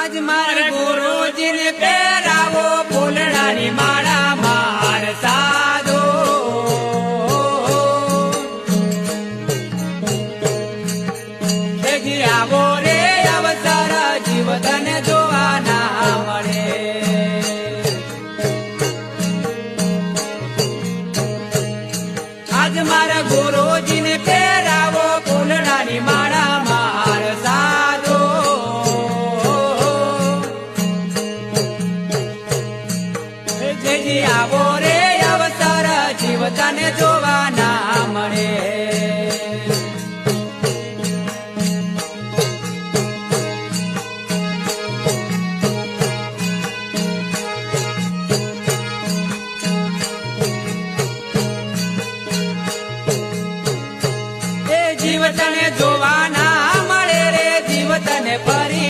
આજ મારે ગુરુજીને પહેરાવો ફૂલડાની માળા માર સાધો આવો રે અવસર જીવતા